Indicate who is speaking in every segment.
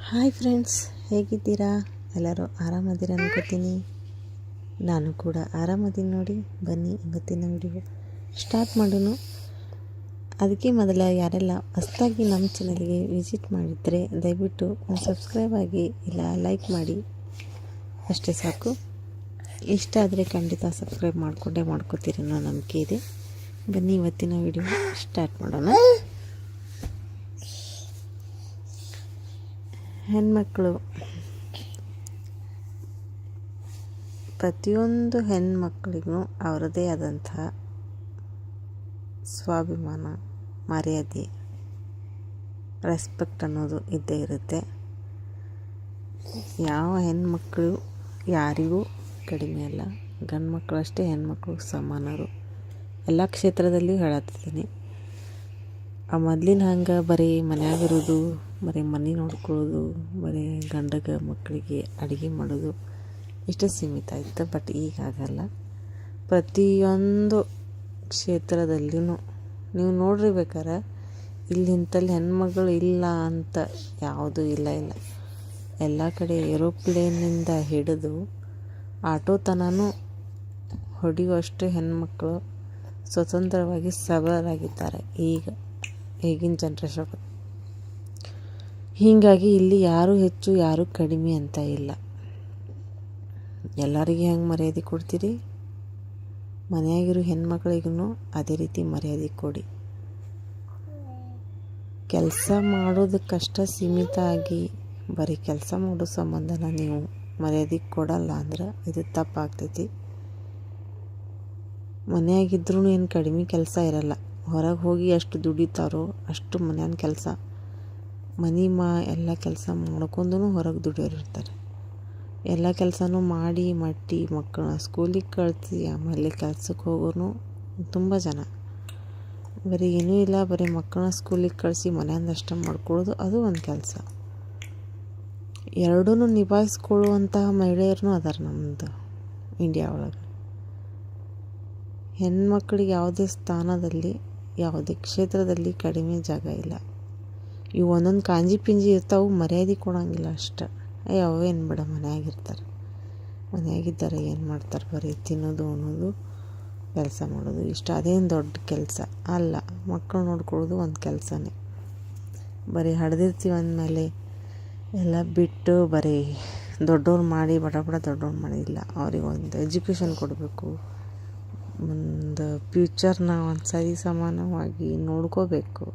Speaker 1: Hi friends, ಹೇಗಿದ್ದೀರಾ? ಎಲ್ಲರೂ ಆರಾಮದಿರ ಅನ್ಕೋತೀನಿ. ನಾನು ಕೂಡ ಆರಾಮದೀನಿ ನೋಡಿ. ಬನ್ನಿ ಇವತ್ತಿನ ವಿಡಿಯೋ ಸ್ಟಾರ್ಟ್ ಮಾಡೋಣ. ಅದಕ್ಕೆ ಮೊದಲ ಯಾರೆಲ್ಲ ಹೊಸದಾಗಿ ನಮ್ಮ ಚಾನಲ್ಗೆ ವಿಸಿಟ್ ಮಾಡಿದರೆ ದಯವಿಟ್ಟು ಸಬ್ಸ್ಕ್ರೈಬ್ ಆಗಿ, ಇಲ್ಲ ಲೈಕ್ ಮಾಡಿ, ಅಷ್ಟೇ ಸಾಕು. ಇಷ್ಟ ಆದರೆ ಖಂಡಿತ ಸಬ್ಸ್ಕ್ರೈಬ್ ಮಾಡ್ಕೋತೀರಿ ಅನ್ನೋ ನಂಬಿಕೆ ಇದೆ. ಬನ್ನಿ ಇವತ್ತಿನ ವಿಡಿಯೋ ಸ್ಟಾರ್ಟ್ ಮಾಡೋಣ. ಹೆಣ್ಮಕ್ಕಳು, ಪ್ರತಿಯೊಂದು ಹೆಣ್ಮಕ್ಳಿಗೂ ಅವರದೇ ಆದಂತಹ ಸ್ವಾಭಿಮಾನ, ಮರ್ಯಾದೆ, ರೆಸ್ಪೆಕ್ಟ್ ಅನ್ನೋದು ಇದ್ದೇ ಇರುತ್ತೆ. ಯಾವ ಹೆಣ್ಮಕ್ಕಳು ಯಾರಿಗೂ ಕಡಿಮೆ ಅಲ್ಲ. ಗಂಡು ಮಕ್ಕಳು ಅಷ್ಟೇ, ಹೆಣ್ಮಕ್ಳು ಸಮಾನರು. ಎಲ್ಲ ಕ್ಷೇತ್ರದಲ್ಲಿಯೂ ಹೇಳತ್ತಿದ್ದೀನಿ. ಆ ಮೊದಲಿನ ಹಂಗೆ ಬರೀ ಮನೆಯಾಗಿರೋದು, ಬರೀ ಮನೆ ನೋಡ್ಕೊಳ್ಳೋದು, ಬರೀ ಗಂಡಗೆ ಮಕ್ಕಳಿಗೆ ಅಡುಗೆ ಮಾಡೋದು ಇಷ್ಟು ಸೀಮಿತ ಇತ್ತು. ಬಟ್ ಈಗ ಆಗಲ್ಲ. ಪ್ರತಿಯೊಂದು ಕ್ಷೇತ್ರದಲ್ಲಿಯೂ ನೀವು ನೋಡಿರ್ಬೇಕಾರೆ ಇಲ್ಲಿಂತಲ್ಲಿ ಹೆಣ್ಮಗಳು ಇಲ್ಲ ಅಂತ ಯಾವುದೂ ಇಲ್ಲ. ಎಲ್ಲ ಕಡೆ ಏರೋಪ್ಲೇನಿಂದ ಹಿಡಿದು ಆಟೋ ತನೂ ಹೊಡೆಯುವಷ್ಟು ಹೆಣ್ಮಕ್ಳು ಸ್ವತಂತ್ರವಾಗಿ ಸಬಲರಾಗಿದ್ದಾರೆ ಈಗಿನ ಜನ್ರೇಷನ್. ಹೀಗಾಗಿ ಇಲ್ಲಿ ಯಾರು ಹೆಚ್ಚು ಯಾರು ಕಡಿಮೆ ಅಂತ ಇಲ್ಲ. ಎಲ್ಲರಿಗೆ ಹೆಂಗೆ ಮರ್ಯಾದೆ ಕೊಡ್ತೀರಿ, ಮನೆಯಾಗಿರೋ ಹೆಣ್ಮಕ್ಳಿಗೂ ಅದೇ ರೀತಿ ಮರ್ಯಾದೆ ಕೊಡಿ. ಕೆಲಸ ಮಾಡೋದಕ್ಕಷ್ಟ ಸೀಮಿತ ಆಗಿ ಬರೀ ಕೆಲಸ ಮಾಡೋ ಸಂಬಂಧನ ನೀವು ಮರ್ಯಾದೆ ಕೊಡಲ್ಲ ಅಂದ್ರೆ ಇದು ತಪ್ಪಾಗ್ತೈತಿ. ಮನೆಯಾಗಿದ್ರೂ ಏನು ಕಡಿಮೆ ಕೆಲಸ ಇರಲ್ಲ. ಹೊರಗೆ ಹೋಗಿ ಎಷ್ಟು ದುಡಿತಾರೋ ಅಷ್ಟು ಮನೆಯ ಕೆಲಸ, ಎಲ್ಲ ಕೆಲಸ ಮಾಡ್ಕೊಂಡು ಹೊರಗೆ ದುಡಿಯೋರು ಇರ್ತಾರೆ. ಎಲ್ಲ ಕೆಲಸನೂ ಮಾಡಿ ಮಕ್ಕಳನ್ನ ಸ್ಕೂಲಿಗೆ ಕಳಿಸಿ ಆಮೇಲೆ ಕೆಲಸಕ್ಕೆ ಹೋಗೋರು ತುಂಬ ಜನ. ಬರೀ ಏನೂ ಇಲ್ಲ, ಬರೀ ಮಕ್ಕಳನ್ನ ಸ್ಕೂಲಿಗೆ ಕಳಿಸಿ ಮನೆಯಿಂದಷ್ಟೇ ಮಾಡ್ಕೊಳ್ಳೋದು ಅದು ಒಂದು ಕೆಲಸ. ಎರಡೂ ನಿಭಾಯಿಸ್ಕೊಳ್ಳುವಂತಹ ಮಹಿಳೆಯರೂ ಅದಾರ ನಮ್ಮದು ಇಂಡಿಯಾ ಒಳಗೆ. ಹೆಣ್ಮಕ್ಳಿಗೆ ಯಾವುದೇ ಸ್ಥಾನದಲ್ಲಿ, ಯಾವುದೇ ಕ್ಷೇತ್ರದಲ್ಲಿ ಕಡಿಮೆ ಜಾಗ ಇಲ್ಲ. ಇವು ಒಂದೊಂದು ಕಾಂಜಿ ಪಿಂಜಿ ಇರ್ತಾವೆ, ಮರ್ಯಾದೆ ಕೊಡೋಂಗಿಲ್ಲ ಅಷ್ಟೆ. ಅವೇನು ಬಿಡ, ಮನೆಯಾಗಿದ್ದಾರೆ ಏನು ಮಾಡ್ತಾರೆ, ಬರೀ ತಿನ್ನೋದು ಉಣ್ಣೋದು ಕೆಲಸ ಮಾಡೋದು ಇಷ್ಟ. ಅದೇನು ದೊಡ್ಡ ಕೆಲಸ ಅಲ್ಲ. ಮಕ್ಕಳು ನೋಡ್ಕೊಳ್ಳೋದು ಒಂದು ಕೆಲಸನೇ. ಬರೀ ಹಡ್ದಿರ್ತೀವಿ ಅಂದಮೇಲೆ ಎಲ್ಲ ಬಿಟ್ಟು ಬರೀ ದೊಡ್ಡವ್ರು ಮಾಡಿ ಬಡ ದೊಡ್ಡವ್ರು ಮಾಡಿ ಇಲ್ಲ. ಅವ್ರಿಗೆ ಒಂದು ಎಜುಕೇಷನ್ ಕೊಡಬೇಕು, ಒಂದು ಫ್ಯೂಚರ್ನ ಒಂದು ಸರಿ ಸಮಾನವಾಗಿ ನೋಡ್ಕೋಬೇಕು.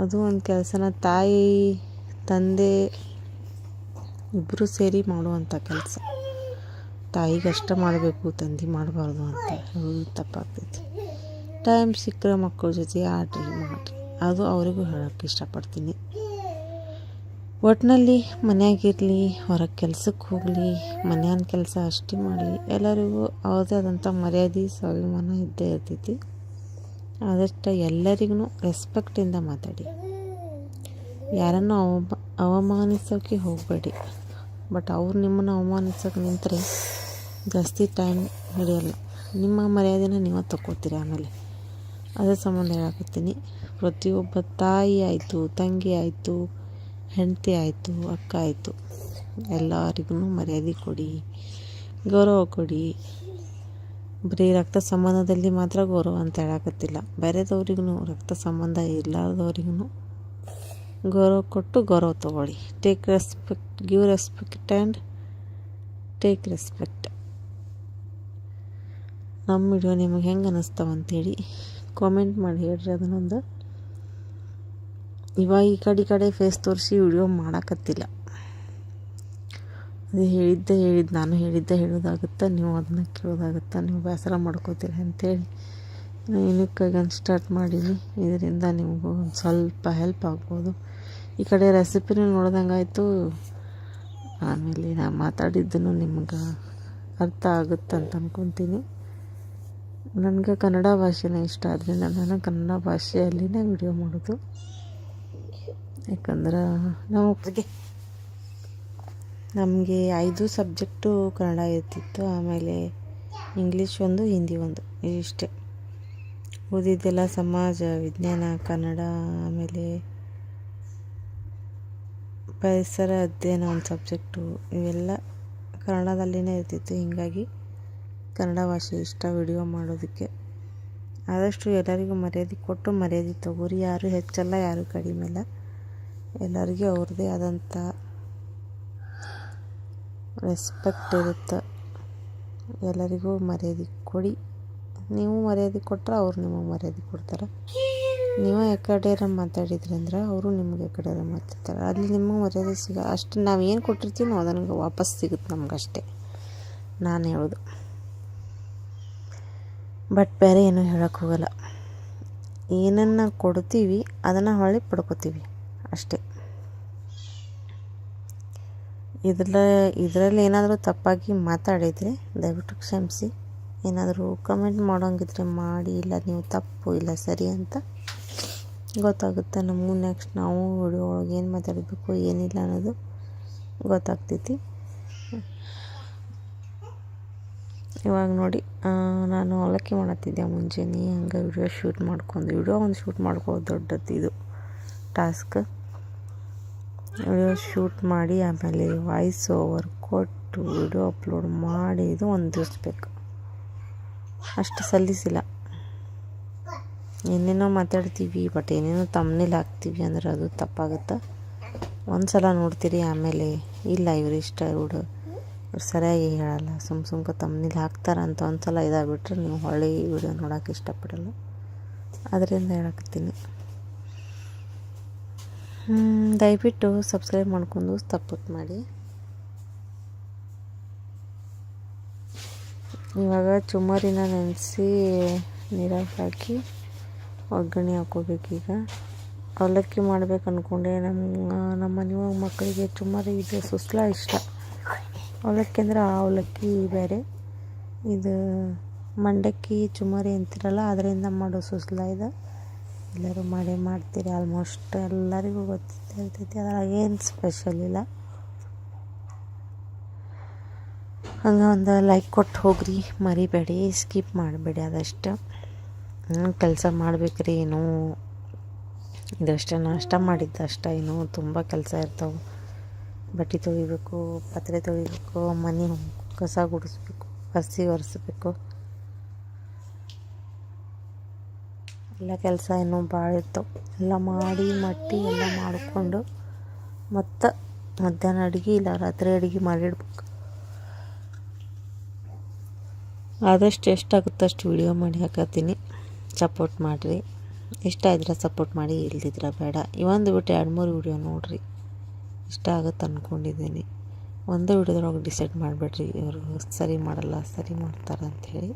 Speaker 1: ಅದು ಒಂದು ಕೆಲಸನ ತಾಯಿ ತಂದೆ ಇಬ್ಬರು ಸೇರಿ ಮಾಡುವಂಥ ಕೆಲಸ. ತಾಯಿಗಷ್ಟ ಮಾಡಬೇಕು, ತಂದೆ ಮಾಡಬಾರ್ದು ಅಂತ ಹೇಳೋದು ತಪ್ಪಾಗ್ತೈತಿ. ಟೈಮ್ ಸಿಕ್ಕರೆ ಮಕ್ಕಳ ಜೊತೆ ಆಡ್ರಿ ಮಾಡಿರಿ, ಅದು ಅವರಿಗೂ ಹೇಳೋಕ್ಕೆ ಇಷ್ಟಪಡ್ತೀನಿ. ಒಟ್ಟಿನಲ್ಲಿ ಮನೆಯಾಗಿರಲಿ, ಹೊರಗೆ ಕೆಲಸಕ್ಕೆ ಹೋಗಲಿ, ಮನೆಯ ಕೆಲಸ ಅಷ್ಟೇ ಮಾಡಲಿ, ಎಲ್ಲರಿಗೂ ಅವ್ರದ್ದೇ ಆದಂಥ ಮರ್ಯಾದೆ, ಸ್ವಾಭಿಮಾನ ಇದ್ದೇ ಇರ್ತೈತಿ. ಆದಷ್ಟು ಎಲ್ಲರಿಗೂ ರೆಸ್ಪೆಕ್ಟಿಂದ ಮಾತಾಡಿ. ಯಾರನ್ನು ಅವಮಾನಿಸೋಕ್ಕೆ ಹೋಗಬೇಡಿ. ಬಟ್ ಅವ್ರು ನಿಮ್ಮನ್ನು ಅವಮಾನಿಸೋಕೆ ನಿಂತರೆ ಜಾಸ್ತಿ ಟೈಮ್ ಹಿಡಿಯಲ್ಲ. ನಿಮ್ಮ ಮರ್ಯಾದೆನ ನೀವು ತಗೋತೀರಿ ಆಮೇಲೆ. ಅದೇ ಸಂಬಂಧ ಹೇಳಕತ್ತೀನಿ. ಪ್ರತಿಯೊಬ್ಬ ತಾಯಿ ಆಯಿತು, ತಂಗಿ ಆಯಿತು, ಹೆಂಡತಿ ಆಯಿತು, ಅಕ್ಕ ಆಯಿತು, ಎಲ್ಲರಿಗೂ ಮರ್ಯಾದೆ ಕೊಡಿ, ಗೌರವ ಕೊಡಿ. ಬರೀ ರಕ್ತ ಸಂಬಂಧದಲ್ಲಿ ಮಾತ್ರ ಗೌರವ ಅಂತ ಹೇಳಕತ್ತಿಲ್ಲ. ಬೇರೆದವ್ರಿಗೂ, ರಕ್ತ ಸಂಬಂಧ ಇರಲಾರ್ದವ್ರಿಗೂ ಗೌರವ ಕೊಟ್ಟು ಗೌರವ ತೊಗೊಳ್ಳಿ. Take respect, give respect and take respect. ನಮ್ಮ ವಿಡಿಯೋ ನಿಮಗೆ ಹೆಂಗೆ ಅನ್ನಿಸ್ತಾವಂತೇಳಿ ಕಾಮೆಂಟ್ ಮಾಡಿ ಹೇಳ್ರಿ. ಅದನ್ನೊಂದು ಇವಾಗ ಈ ಕಡೆ ಫೇಸ್ ತೋರಿಸಿ ವಿಡಿಯೋ ಮಾಡಾಕತ್ತಿಲ್ಲ. ಅದು ನಾನು ಹೇಳೋದಾಗುತ್ತಾ, ನೀವು ಅದನ್ನು ಕೇಳೋದಾಗುತ್ತಾ, ನೀವು ಬೇಸರ ಮಾಡ್ಕೋತೀರಿ ಅಂಥೇಳಿ ನಾನು ಏನಕ್ಕಾಗಿ ಸ್ಟಾರ್ಟ್ ಮಾಡೀನಿ. ಇದರಿಂದ ನಿಮಗೂ ಒಂದು ಸ್ವಲ್ಪ ಹೆಲ್ಪ್ ಆಗ್ಬೋದು. ಈ ಕಡೆ ರೆಸಿಪಿನೂ ನೋಡ್ದಂಗಾಯಿತು, ಆಮೇಲೆ ನಾನು ಮಾತಾಡಿದ್ದನ್ನು ನಿಮ್ಗೆ ಅರ್ಥ ಆಗುತ್ತಂತ ಅಂದ್ಕೊತೀನಿ. ನನಗೆ ಕನ್ನಡ ಭಾಷೆನೇ ಇಷ್ಟ, ಆದ್ದರಿಂದ ನಾನು ಕನ್ನಡ ಭಾಷೆಯಲ್ಲಿನೇ ವಿಡಿಯೋ ಮಾಡೋದು. ಯಾಕಂದ್ರೆ ನಮಗೆ 5 ಸಬ್ಜೆಕ್ಟು ಕನ್ನಡ ಇರ್ತಿತ್ತು. ಆಮೇಲೆ ಇಂಗ್ಲೀಷ್ ಒಂದು, ಹಿಂದಿ ಒಂದು, ಇಷ್ಟೇ. ಓದಿದ್ದೆಲ್ಲ ಸಮಾಜ ವಿಜ್ಞಾನ, ಕನ್ನಡ, ಆಮೇಲೆ ಪರಿಸರ ಅಧ್ಯಯನ ಒಂದು ಸಬ್ಜೆಕ್ಟು ಇವೆಲ್ಲ ಕನ್ನಡದಲ್ಲಿನೇ ಇರ್ತಿತ್ತು. ಹೀಗಾಗಿ ಕನ್ನಡ ಭಾಷೆ ಇಷ್ಟ ವಿಡಿಯೋ ಮಾಡೋದಕ್ಕೆ. ಆದಷ್ಟು ಎಲ್ಲರಿಗೂ ಮರ್ಯಾದೆ ಕೊಟ್ಟು ಮರ್ಯಾದೆ ತಗೋರಿ. ಯಾರು ಹೆಚ್ಚಲ್ಲ, ಯಾರು ಕಡಿಮೆ ಇಲ್ಲ. ಎಲ್ಲರಿಗೂ ಅವ್ರದ್ದೇ ಆದಂಥ ರೆಸ್ಪೆಕ್ಟ್ ಇರುತ್ತೆ. ಎಲ್ಲರಿಗೂ ಮರ್ಯಾದೆ ಕೊಡಿ. ನೀವು ಮರ್ಯಾದೆ ಕೊಟ್ಟರೆ ಅವ್ರು ನಿಮಗೆ ಮರ್ಯಾದೆ ಕೊಡ್ತಾರೆ. ನೀವು ಯಾಕಡೆಯಾರ ಮಾತಾಡಿದ್ರಿ ಅಂದ್ರೆ ಅವರು ನಿಮಗೆ ಯಾಕಡೆಯಾರ ಮಾತಾಡ್ತಾರೆ. ಅಲ್ಲಿ ನಿಮಗೆ ಮರ್ಯಾದೆ ಅಷ್ಟು ನಾವು ಏನು ಕೊಟ್ಟಿರ್ತೀವಿ ನಾವು ಅದನ್ನು ವಾಪಸ್ ಸಿಗುತ್ತೆ ನಮಗಷ್ಟೇ ನಾನು ಹೇಳೋದು. ಬಟ್ ಬೇರೆ ಏನೂ ಹೇಳೋಕ್ಕೆ ಹೋಗಲ್ಲ. ಏನನ್ನು ಕೊಡ್ತೀವಿ ಅದನ್ನು ಹೊಳ್ಳಿ ಪಡ್ಕೋತೀವಿ ಅಷ್ಟೇ. ಇದರಲ್ಲಿ ಏನಾದರೂ ತಪ್ಪಾಗಿ ಮಾತಾಡಿದರೆ ದಯವಿಟ್ಟು ಕ್ಷಮಿಸಿ. ಏನಾದರೂ ಕಮೆಂಟ್ ಮಾಡೋಂಗಿದ್ರೆ ಮಾಡಿ. ಇಲ್ಲ ನೀವು ತಪ್ಪು ಇಲ್ಲ ಸರಿ ಅಂತ ಗೊತ್ತಾಗುತ್ತೆ ನಮಗೂ. ನೆಕ್ಸ್ಟ್ ನಾವು ವಿಡಿಯೋ ಒಳಗೆ ಏನು ಮಾತಾಡಬೇಕು ಏನಿಲ್ಲ ಅನ್ನೋದು ಗೊತ್ತಾಗ್ತೈತಿ. ಇವಾಗ ನೋಡಿ, ನಾನು ಅವಲಕ್ಕಿ ಮಾಡತ್ತಿದ್ದೆ ಮುಂಜಾನೆ. ಹಂಗೆ ವಿಡಿಯೋ ಶೂಟ್ ಮಾಡ್ಕೊಳ್ಳೋದು ದೊಡ್ಡದು ಇದು ಟಾಸ್ಕ್. ವಿಡಿಯೋ ಶೂಟ್ ಮಾಡಿ ಆಮೇಲೆ ವಾಯ್ಸ್ ಓವರ್ ಕೊಟ್ಟು ವಿಡಿಯೋ ಅಪ್ಲೋಡ್ ಮಾಡಿ ಇದು ಒಂದು ದಿವಸ ಬೇಕು. ಅಷ್ಟು ಸಲ್ಲಿಸಿಲ್ಲ. ಏನೇನೋ ಮಾತಾಡ್ತೀವಿ ಬಟ್ ಏನೇನೋ ತಮ್ಮನೇಲಿ ಹಾಕ್ತೀವಿ ಅಂದ್ರೆ ಅದು ತಪ್ಪಾಗುತ್ತೆ. ಒಂದು ಸಲ ನೋಡ್ತೀರಿ ಆಮೇಲೆ ಇಲ್ಲ ಇವ್ರು ಇಷ್ಟ ಇವ್ರು ಸರಿಯಾಗಿ ಹೇಳಲ್ಲ, ಸುಮ್ಕ ತಮ್ಮನೇಲಿ ಹಾಕ್ತಾರಂತ ಒಂದು ಸಲ ಇದಾಗ್ಬಿಟ್ರೆ ನೀವು ಹೊಳ್ಳಿ ವಿಡಿಯೋ ನೋಡೋಕೆ ಇಷ್ಟಪಡಲ್ಲ. ಅದರಿಂದ ಹೇಳಕತ್ತೀನಿ. ದಯವಿಟ್ಟು ಸಬ್ಸ್ಕ್ರೈಬ್ ಮಾಡ್ಕೊಂಡು ಸಪೋರ್ಟ್ ಮಾಡಿ. ಇವಾಗ ಚುಮ್ಮರಿನ ನೆನೆಸಿ ನೀರಾಗಿ ಹಾಕಿ ಒಗ್ಗರಣೆ ಹಾಕೋಬೇಕೀಗ. ಅವಲಕ್ಕಿ ಮಾಡ್ಬೇಕು ಅಂದ್ಕೊಂಡೆ. ನಮ್ಮ ಮನೆಯವಾಗ ಮಕ್ಕಳಿಗೆ ಚುಮ್ಮರಿ ಇದು ಸುಸ್ಲಾ ಇಷ್ಟ. ಅವಲಕ್ಕಿ ಅಂದರೆ ಆ ಅವಲಕ್ಕಿ ಬೇರೆ, ಇದು ಮಂಡಕ್ಕಿ ಚುಮ್ಮರಿ ಅಂತಿರಲ್ಲ ಅದರಿಂದ ಮಾಡೋ ಸುಸ್ಲಾ ಇದು. ಎಲ್ಲರೂ ಮಾಡ್ತೀರಿ, ಆಲ್ಮೋಸ್ಟ್ ಎಲ್ಲರಿಗೂ ಗೊತ್ತಿರ್ತೈತಿ. ಅದ್ರಾಗ ಏನು ಸ್ಪೆಷಲ್ ಇಲ್ಲ. ಹಂಗೆ ಒಂದು ಲೈಕ್ ಕೊಟ್ಟು ಹೋಗ್ರಿ, ಮರಿಬೇಡಿ, ಸ್ಕಿಪ್ ಮಾಡಬೇಡಿ. ಅದಷ್ಟು ಕೆಲಸ ಮಾಡ್ಬೇಕ್ರಿ. ಏನೋ ಇದಷ್ಟೇ ನಾಷ್ಟ ಮಾಡಿದ್ದು ಅಷ್ಟ. ಇನ್ನೂ ತುಂಬ ಕೆಲಸ ಇರ್ತಾವೆ. ಬಟ್ಟೆ ತೊಳಿಬೇಕು, ಪಾತ್ರೆ ತೊಳಿಬೇಕು, ಮನೆ ಕಸ ಗುಡಿಸ್ಬೇಕು, ಒರೆಸ್ಬೇಕು. ಎಲ್ಲ ಕೆಲಸ ಇನ್ನೂ ಭಾಳ ಇರ್ತಾವೆ. ಎಲ್ಲ ಮಟ್ಟಿ ಎಲ್ಲ ಮಾಡಿಕೊಂಡು ಮತ್ತು ಮಧ್ಯಾಹ್ನ ಅಡುಗೆ ಇಲ್ಲ ರಾತ್ರಿ ಅಡುಗೆ ಮಾಡಿಡ್ಬೇಕು. ಆದಷ್ಟು ಎಷ್ಟಾಗುತ್ತೆ ಅಷ್ಟು ವಿಡಿಯೋ ಮಾಡಿ ಹಾಕತ್ತೀನಿ. ಸಪೋರ್ಟ್ ಮಾಡಿರಿ. ಇಷ್ಟ ಇದ್ರೆ ಸಪೋರ್ಟ್ ಮಾಡಿ, ಇಲ್ದಿದ್ರೆ ಬೇಡ. ಇವೊಂದು ಬಿಟ್ಟು 2-3 ವಿಡಿಯೋ ನೋಡಿರಿ, ಇಷ್ಟ ಆಗುತ್ತೆ ಅಂದ್ಕೊಂಡಿದ್ದೀನಿ. ಒಂದೇ ವಿಡಿಯೋದ್ರೊಳಗೆ ಡಿಸೈಡ್ ಮಾಡಿಬಿಡ್ರಿ ಇವರು ಸರಿ ಮಾಡಲ್ಲ ಸರಿ ಮಾಡ್ತಾರೆ ಅಂಥೇಳಿ.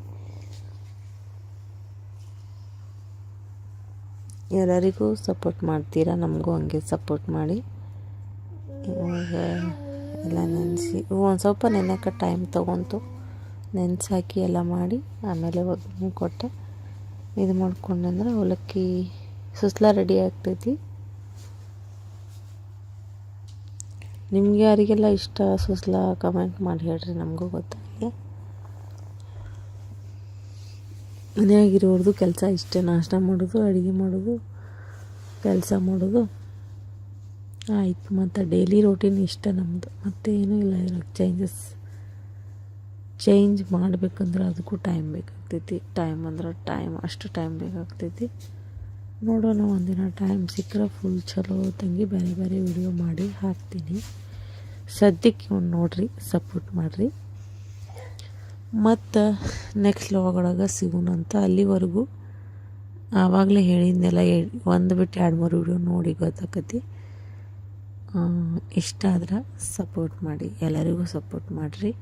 Speaker 1: ಎಲ್ಲರಿಗೂ ಸಪೋರ್ಟ್ ಮಾಡ್ತೀರಾ, ನಮಗೂ ಹಂಗೆ ಸಪೋರ್ಟ್ ಮಾಡಿ. ಇವಾಗ ಎಲ್ಲ ನೆನೆಸಿ ಒಂದು ಸ್ವಲ್ಪ ನೆನೆಯೋಕೆ ಟೈಮ್ ತೊಗೊಂತು. ನೆನೆಸಾಕಿ ಎಲ್ಲ ಮಾಡಿ ಆಮೇಲೆ ಒಗ್ಗರಣೆ ಕೊಟ್ಟೆ ಇದು ಮಾಡ್ಕೊಂಡಂದ್ರೆ ಅವಲಕ್ಕಿ ಸುಸ್ಲಾ ರೆಡಿ ಆಗ್ತೈತಿ. ನಿಮ್ಗೆ ಯಾರಿಗೆಲ್ಲ ಇಷ್ಟ ಸುಸ್ಲಾ ಕಮೆಂಟ್ ಮಾಡಿ ಹೇಳ್ರಿ, ನಮಗೂ ಗೊತ್ತಾಗಲಿ. ಮನೆಯಾಗಿರೋರ್ದು ಕೆಲಸ ಇಷ್ಟೇ, ನಾಷ್ಟ ಮಾಡೋದು, ಅಡುಗೆ ಮಾಡೋದು, ಕೆಲಸ ಮಾಡೋದು ಆಯಿತು. ಮತ್ತು ಡೈಲಿ ರೋಟೀನ್ ಇಷ್ಟ ನಮ್ಮದು. ಮತ್ತೇನೂ ಇಲ್ಲ ಇದ್ರಾಗ ಚೇಂಜ್ ಮಾಡಬೇಕಂದ್ರೆ ಅದಕ್ಕೂ ಟೈಮ್ ಬೇಕಾಗ್ತೈತಿ. ಅಷ್ಟು ಟೈಮ್ ಬೇಕಾಗ್ತೈತಿ. ನೋಡೋಣ, ಒಂದಿನ ಟೈಮ್ ಸಿಕ್ಕರೆ ಫುಲ್ ಚಲೋ ತಂಗಿ ಬೇರೆ ಬೇರೆ ವಿಡಿಯೋ ಮಾಡಿ ಹಾಕ್ತೀನಿ. ಸದ್ಯಕ್ಕೆ ಒಂದು ನೋಡಿರಿ, ಸಪೋರ್ಟ್ ಮಾಡಿರಿ. ಮತ್ತು ನೆಕ್ಸ್ಟ್ ವ್ಲಾಗ್ ಸಿಗೋಣಂತ. ಅಲ್ಲಿವರೆಗೂ ಆವಾಗಲೇ ಹೇಳಿದ್ನೆಲ್ಲ ಒಂದು ಬಿಟ್ಟು 2-3 ವಿಡಿಯೋ ನೋಡಿ ಗೊತ್ತಾಕತಿ. ಇಷ್ಟ ಆದ್ರೆ ಸಪೋರ್ಟ್ ಮಾಡಿ, ಎಲ್ಲರಿಗೂ ಸಪೋರ್ಟ್ ಮಾಡಿರಿ,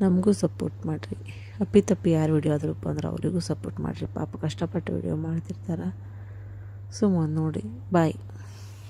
Speaker 1: ನಮಗೂ ಸಪೋರ್ಟ್ ಮಾಡಿರಿ. ಅಪ್ಪಿತಪ್ಪಿ ಯಾರು ವಿಡಿಯೋ ಆದರೂ ಬಂದ್ರೆ ಅವರಿಗೂ ಸಪೋರ್ಟ್ ಮಾಡಿರಿ. ಪಾಪ ಕಷ್ಟಪಟ್ಟು ವಿಡಿಯೋ ಮಾಡ್ತಿರ್ತಾರೆ. ಸುಮ್ಮನೆ ನೋಡಿ. ಬಾಯ್.